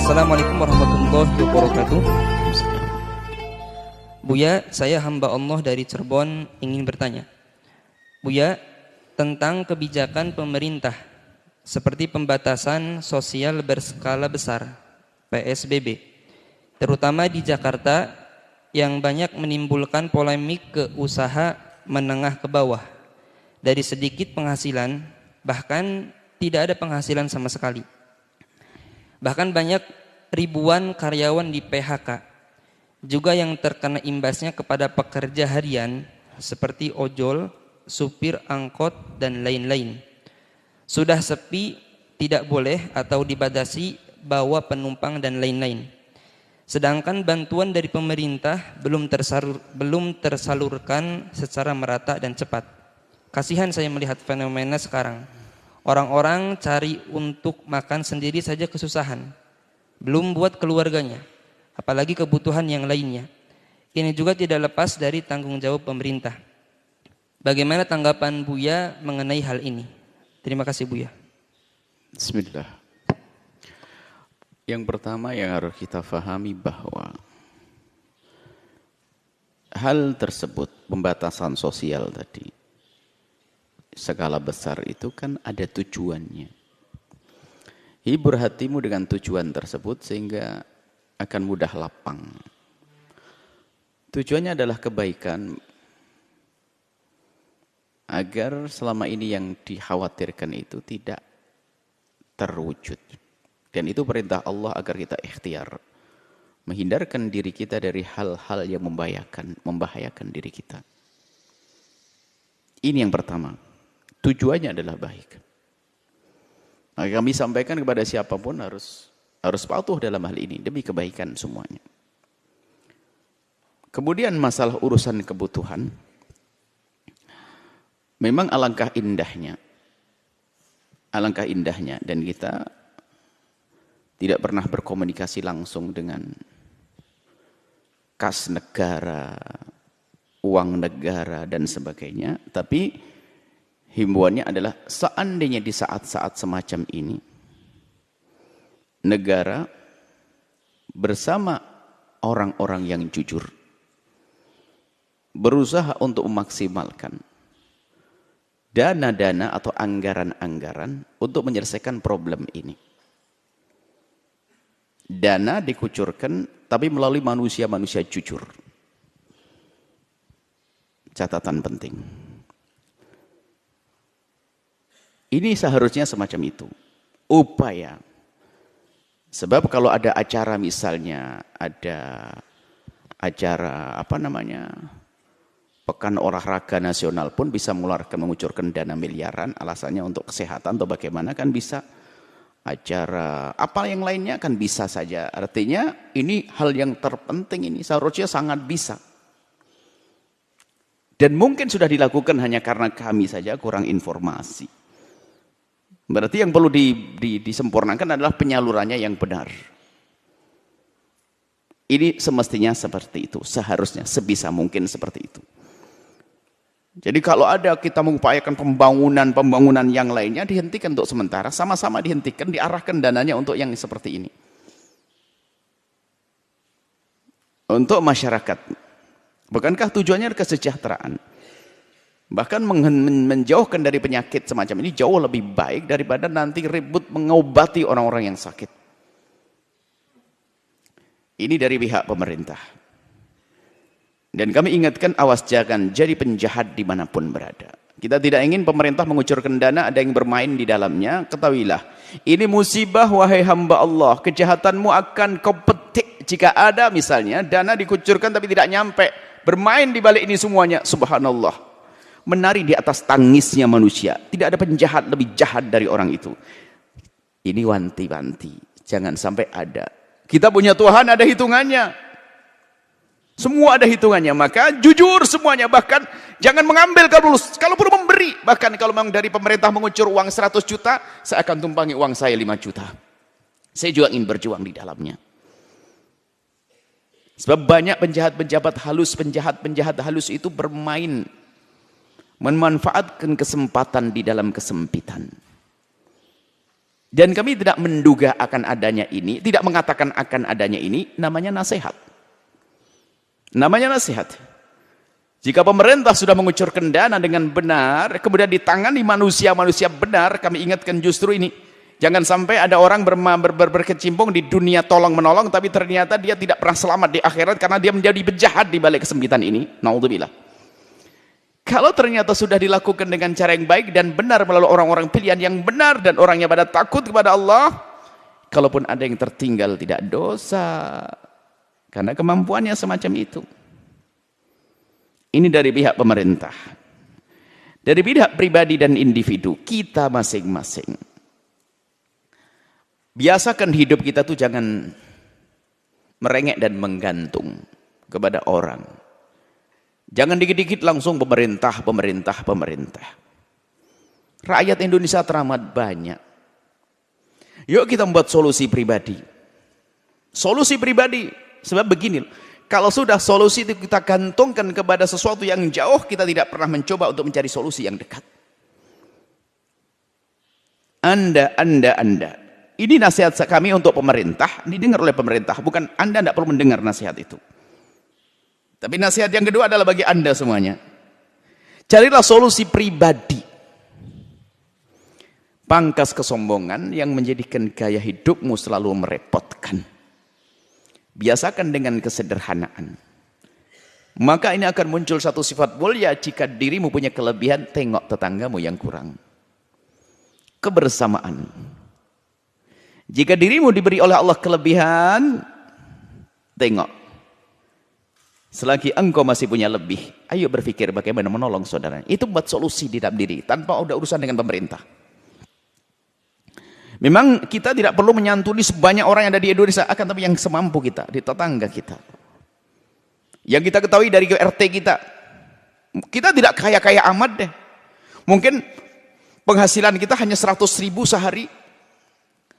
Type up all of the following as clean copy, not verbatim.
Assalamualaikum warahmatullahi wabarakatuh. Buya, saya hamba Allah dari Cirebon ingin bertanya. Buya, tentang kebijakan pemerintah seperti pembatasan sosial berskala besar (PSBB), terutama di Jakarta yang banyak menimbulkan polemik ke usaha menengah ke bawah. Dari sedikit penghasilan, bahkan tidak ada penghasilan sama sekali. Bahkan banyak ribuan karyawan di PHK. Juga yang terkena imbasnya kepada pekerja harian seperti ojol, supir angkot, dan lain-lain. Sudah sepi, tidak boleh atau dibatasi bawa penumpang dan lain-lain. Sedangkan bantuan dari pemerintah belum tersalurkan secara merata dan cepat. Kasihan saya melihat fenomena sekarang. Orang-orang cari untuk makan sendiri saja kesusahan. Belum buat keluarganya, apalagi kebutuhan yang lainnya. Ini juga tidak lepas dari tanggung jawab pemerintah. Bagaimana tanggapan Buya mengenai hal ini? Terima kasih Buya. Bismillah. Yang pertama yang harus kita fahami bahwa hal tersebut, pembatasan sosial tadi, skala besar itu kan ada tujuannya. Hibur hatimu dengan tujuan tersebut sehingga akan mudah lapang. Tujuannya adalah kebaikan agar selama ini yang dikhawatirkan itu tidak terwujud. Dan itu perintah Allah agar kita ikhtiar menghindarkan diri kita dari hal-hal yang membahayakan diri kita. Ini yang pertama. Tujuannya adalah baik. Maka kami sampaikan kepada siapapun harus patuh dalam hal ini demi kebaikan semuanya. Kemudian masalah urusan kebutuhan, memang alangkah indahnya dan kita tidak pernah berkomunikasi langsung dengan kas negara, uang negara dan sebagainya, tapi himbauannya adalah seandainya di saat-saat semacam ini negara bersama orang-orang yang jujur berusaha untuk memaksimalkan dana-dana atau anggaran-anggaran untuk menyelesaikan problem ini. Dana dikucurkan tapi melalui manusia-manusia jujur. Catatan penting. Ini seharusnya semacam itu. Upaya. Sebab kalau ada acara misalnya, ada acara Pekan Olahraga Nasional pun bisa mengucurkan dana miliaran, alasannya untuk kesehatan atau bagaimana kan bisa. Acara apa yang lainnya kan bisa saja. Artinya ini hal yang terpenting ini seharusnya sangat bisa. Dan mungkin sudah dilakukan hanya karena kami saja kurang informasi. Berarti yang perlu disempurnakan adalah penyalurannya yang benar. Ini semestinya seperti itu, seharusnya sebisa mungkin seperti itu. Jadi kalau ada kita mengupayakan pembangunan yang lainnya dihentikan untuk sementara, sama-sama dihentikan, diarahkan dananya untuk yang seperti ini. Untuk masyarakat. Bukankah tujuannya kesejahteraan? Bahkan menjauhkan dari penyakit semacam ini jauh lebih baik daripada nanti ribut mengobati orang-orang yang sakit. Ini dari pihak pemerintah. Dan kami ingatkan, awas jangan jadi penjahat dimanapun berada. Kita tidak ingin pemerintah mengucurkan dana, ada yang bermain di dalamnya. Ketahuilah, ini musibah wahai hamba Allah. Kejahatanmu akan kau petik jika ada misalnya dana dikucurkan tapi tidak nyampe. Bermain di balik ini semuanya, subhanallah. Menari di atas tangisnya manusia. Tidak ada penjahat lebih jahat dari orang itu. Ini wanti-wanti. Jangan sampai ada. Kita punya Tuhan, ada hitungannya. Semua ada hitungannya, maka jujur semuanya. Bahkan jangan mengambil kalau perlu memberi. Bahkan kalau memang dari pemerintah mengucur uang 100 juta, saya akan tumpangi uang saya 5 juta. Saya juga ingin berjuang di dalamnya. Sebab banyak penjahat-penjahat halus itu bermain, memanfaatkan kesempatan di dalam kesempitan. Dan kami tidak menduga akan adanya ini, tidak mengatakan akan adanya ini, namanya nasihat. Namanya nasihat. Jika pemerintah sudah mengucurkan dana dengan benar, kemudian ditangani manusia-manusia benar, kami ingatkan justru ini. Jangan sampai ada orang berkecimpung di dunia tolong-menolong, tapi ternyata dia tidak pernah selamat di akhirat karena dia menjadi penjahat di balik kesempitan ini. Naudzubillah. Kalau ternyata sudah dilakukan dengan cara yang baik dan benar melalui orang-orang pilihan yang benar dan orangnya pada takut kepada Allah, kalaupun ada yang tertinggal tidak dosa, karena kemampuannya semacam itu. Ini dari pihak pemerintah. Dari pihak pribadi dan individu, kita masing-masing. Biasakan hidup kita tuh jangan merengek dan menggantung kepada orang. Jangan dikit-dikit langsung pemerintah. Rakyat Indonesia teramat banyak. Yuk kita membuat solusi pribadi. Solusi pribadi. Sebab begini, kalau sudah solusi itu kita gantungkan kepada sesuatu yang jauh, kita tidak pernah mencoba untuk mencari solusi yang dekat. Anda. Ini nasihat kami untuk pemerintah, didengar oleh pemerintah. Bukan Anda tidak perlu mendengar nasihat itu. Tapi nasihat yang kedua adalah bagi Anda semuanya. Carilah solusi pribadi. Pangkas kesombongan yang menjadikan gaya hidupmu selalu merepotkan. Biasakan dengan kesederhanaan. Maka ini akan muncul satu sifat mulia. Jika dirimu punya kelebihan, tengok tetanggamu yang kurang. Kebersamaan. Jika dirimu diberi oleh Allah kelebihan, tengok. Selagi engkau masih punya lebih, ayo berpikir bagaimana menolong saudara. Itu buat solusi di dalam diri, tanpa ada urusan dengan pemerintah. Memang kita tidak perlu menyantuni sebanyak orang yang ada di Indonesia, akan tapi yang semampu kita, di tetangga kita. Yang kita ketahui dari RT kita, kita tidak kaya-kaya amat deh. Mungkin penghasilan kita hanya 100.000 sehari.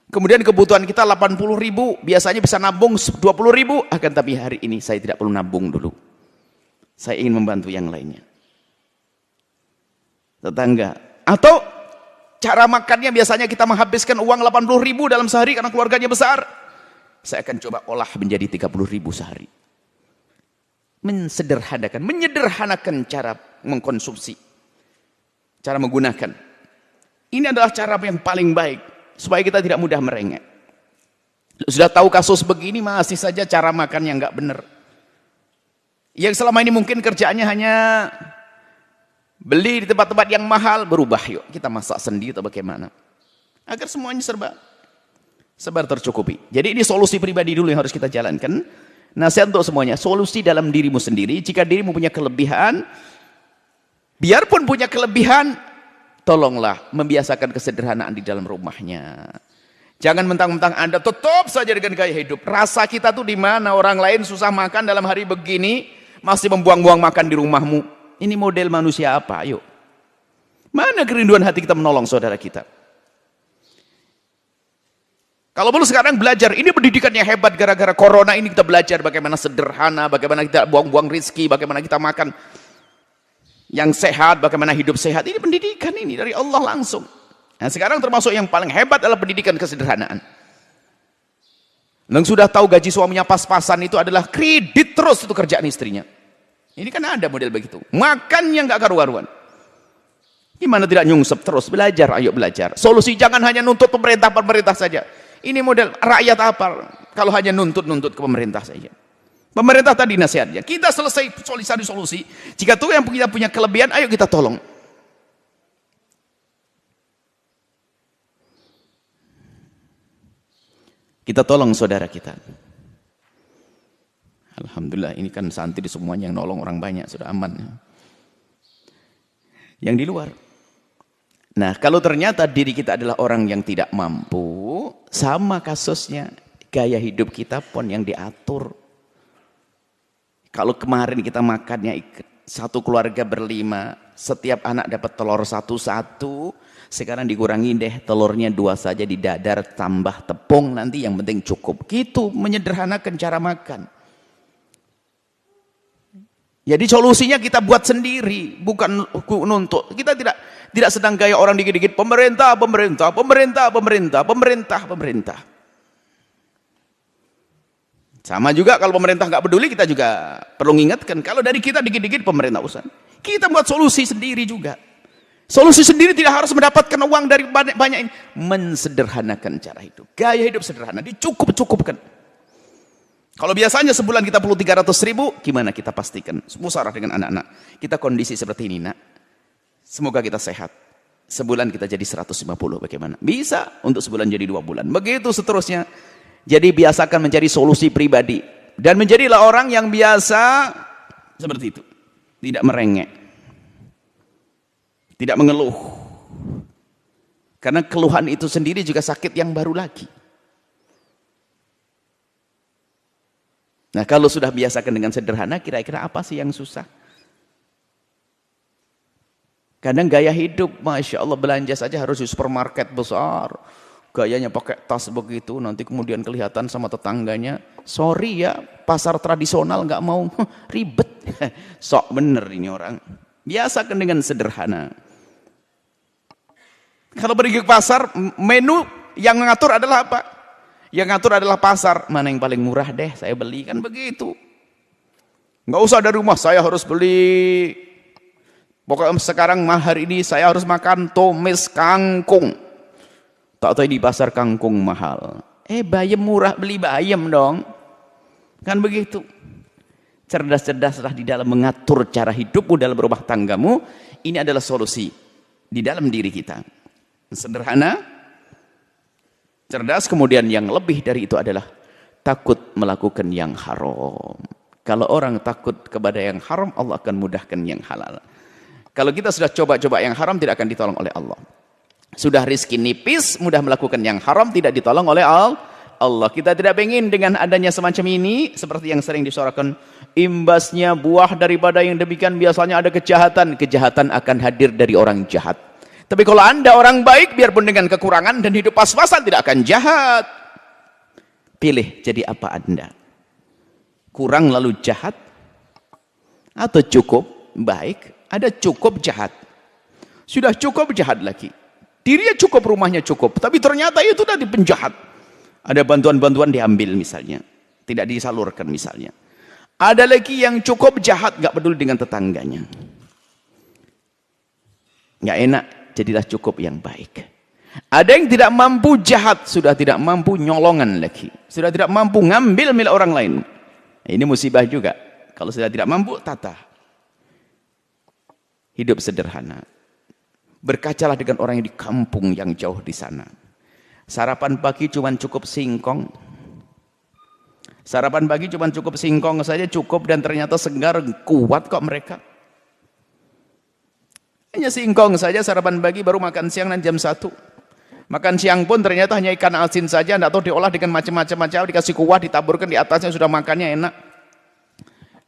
Kemudian kebutuhan kita 80.000, biasanya bisa nabung 20.000, akan tapi hari ini saya tidak perlu nabung dulu. Saya ingin membantu yang lainnya. Tetangga. Atau cara makannya biasanya kita menghabiskan uang 80.000 dalam sehari karena keluarganya besar. Saya akan coba olah menjadi 30.000 sehari. Menyederhanakan cara mengkonsumsi. Cara menggunakan. Ini adalah cara yang paling baik. Supaya kita tidak mudah merengek. Sudah tahu kasus begini masih saja cara makan yang nggak benar. Yang selama ini mungkin kerjaannya hanya beli di tempat-tempat yang mahal, berubah yuk kita masak sendiri atau bagaimana. Agar semuanya serba tercukupi. Jadi ini solusi pribadi dulu yang harus kita jalankan. Nasihat untuk semuanya, solusi dalam dirimu sendiri. Jika dirimu punya kelebihan, biarpun punya kelebihan, tolonglah membiasakan kesederhanaan di dalam rumahnya. Jangan mentang-mentang Anda tetap saja dengan gaya hidup. Rasa kita tuh di mana? Orang lain susah makan dalam hari begini, masih membuang-buang makan di rumahmu. Ini model manusia apa? Ayo. Mana kerinduan hati kita menolong saudara kita? Kalau perlu sekarang belajar. Ini pendidikan yang hebat gara-gara corona ini kita belajar bagaimana sederhana, bagaimana kita buang-buang rezeki, bagaimana kita makan yang sehat, bagaimana hidup sehat. Ini pendidikan ini dari Allah langsung. Nah sekarang termasuk yang paling hebat adalah pendidikan kesederhanaan. Yang sudah tahu gaji suaminya pas-pasan itu adalah kredit terus itu kerjaan istrinya. Ini kan ada model begitu. Makannya nggak karu-karuan. Gimana tidak nyungsep terus? Belajar, ayo belajar. Solusi jangan hanya nuntut pemerintah saja. Ini model rakyat apa? Kalau hanya nuntut ke pemerintah saja. Pemerintah tadi nasihatnya, kita selesai solusi. Jika tuh yang kita punya kelebihan, ayo kita tolong. Kita tolong saudara kita. Alhamdulillah, ini kan santri semuanya yang nolong orang banyak, sudah aman. Yang di luar. Nah, kalau ternyata diri kita adalah orang yang tidak mampu, sama kasusnya, gaya hidup kita pun yang diatur. Kalau kemarin kita makannya satu keluarga berlima, setiap anak dapat telur satu-satu, sekarang dikurangi deh telurnya 2 saja di dadar, tambah tepung, nanti yang penting cukup. Gitu, menyederhanakan cara makan. Jadi solusinya kita buat sendiri, bukan nuntut. Kita tidak, Tidak sedang gaya orang dikit-dikit pemerintah, pemerintah, pemerintah, pemerintah, pemerintah, pemerintah. Sama juga kalau pemerintah nggak peduli, kita juga perlu mengingatkan. Kalau dari kita dikit-dikit pemerintah urusan, kita buat solusi sendiri juga. Solusi sendiri tidak harus mendapatkan uang dari banyak ini. Mensederhanakan cara hidup. Gaya hidup sederhana, dicukup-cukupkan. Kalau biasanya sebulan kita perlu 300.000, gimana kita pastikan? Musyawarah dengan anak-anak. Kita kondisi seperti ini, nak. Semoga kita sehat. Sebulan kita jadi 150, bagaimana? Bisa untuk sebulan jadi 2 bulan. Begitu seterusnya. Jadi biasakan mencari solusi pribadi. Dan menjadilah orang yang biasa seperti itu. Tidak merengek. Tidak mengeluh. Karena keluhan itu sendiri juga sakit yang baru lagi. Nah, kalau sudah biasakan dengan sederhana, kira-kira apa sih yang susah? Kadang gaya hidup, Masya Allah, belanja saja harus di supermarket besar. Gayanya pakai tas begitu, nanti kemudian kelihatan sama tetangganya. Sorry ya, pasar tradisional nggak mau, ribet. Sok bener ini orang. Biasakan dengan sederhana. Kalau pergi ke pasar, menu yang mengatur adalah apa? Yang ngatur adalah pasar. Mana yang paling murah deh, saya beli, kan begitu. Nggak usah dari rumah, saya harus beli. Pokoknya sekarang hari ini saya harus makan tumis kangkung. Tak tahu di pasar kangkung mahal. Bayam murah, beli bayam dong. Kan begitu. Cerdas-cerdaslah di dalam mengatur cara hidupmu dalam rumah tanggamu. Ini adalah solusi di dalam diri kita. Sederhana, cerdas, kemudian yang lebih dari itu adalah takut melakukan yang haram. Kalau orang takut kepada yang haram, Allah akan mudahkan yang halal. Kalau kita sudah coba-coba yang haram, tidak akan ditolong oleh Allah. Sudah rizki nipis, mudah melakukan yang haram, tidak ditolong oleh Allah. Kita tidak ingin dengan adanya semacam ini, seperti yang sering disuarakan, imbasnya buah daripada yang demikian biasanya ada kejahatan. Kejahatan akan hadir dari orang jahat. Tapi kalau Anda orang baik, biarpun dengan kekurangan dan hidup pas-pasan, tidak akan jahat. Pilih jadi apa Anda. Kurang lalu jahat, atau cukup baik, ada cukup jahat. Sudah cukup jahat lagi. Dirinya cukup, rumahnya cukup. Tapi ternyata itu tadi penjahat. Ada bantuan-bantuan diambil misalnya. Tidak disalurkan misalnya. Ada lagi yang cukup jahat, gak peduli dengan tetangganya. Gak enak. Jadilah cukup yang baik. Ada yang tidak mampu jahat, sudah tidak mampu nyolongan lagi. Sudah tidak mampu ngambil milik orang lain. Ini musibah juga. Kalau sudah tidak mampu, tata. Hidup sederhana. Berkacalah dengan orang yang di kampung yang jauh di sana. Sarapan pagi cuma cukup singkong. Sarapan pagi cuma cukup singkong saja cukup, dan ternyata segar, kuat kok mereka. Hanya singkong saja sarapan pagi, baru makan siang dan jam 1. Makan siang pun ternyata hanya ikan asin saja, tidak tahu diolah dengan macam-macam, dikasih kuah, ditaburkan di atasnya, sudah makannya enak.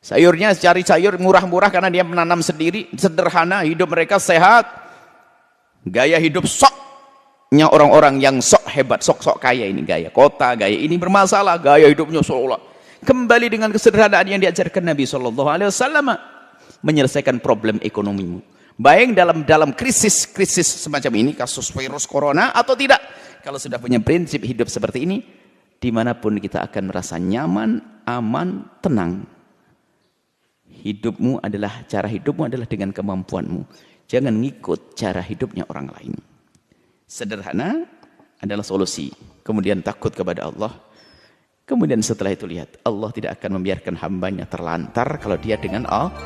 Sayurnya cari sayur murah-murah karena dia menanam sendiri, sederhana, hidup mereka sehat. Gaya hidup soknya orang-orang yang sok hebat, sok-sok kaya ini, gaya kota, gaya ini bermasalah, gaya hidupnya seolah kembali dengan kesederhanaan yang diajarkan Nabi SAW, menyelesaikan problem ekonomimu. Baik dalam krisis semacam ini, kasus virus corona atau tidak. Kalau sudah punya prinsip hidup seperti ini, dimanapun kita akan merasa nyaman, aman, tenang. Cara hidupmu adalah dengan kemampuanmu. Jangan ngikut cara hidupnya orang lain. Sederhana adalah solusi. Kemudian takut kepada Allah. Kemudian setelah itu lihat, Allah tidak akan membiarkan hambanya terlantar kalau dia dengan Allah.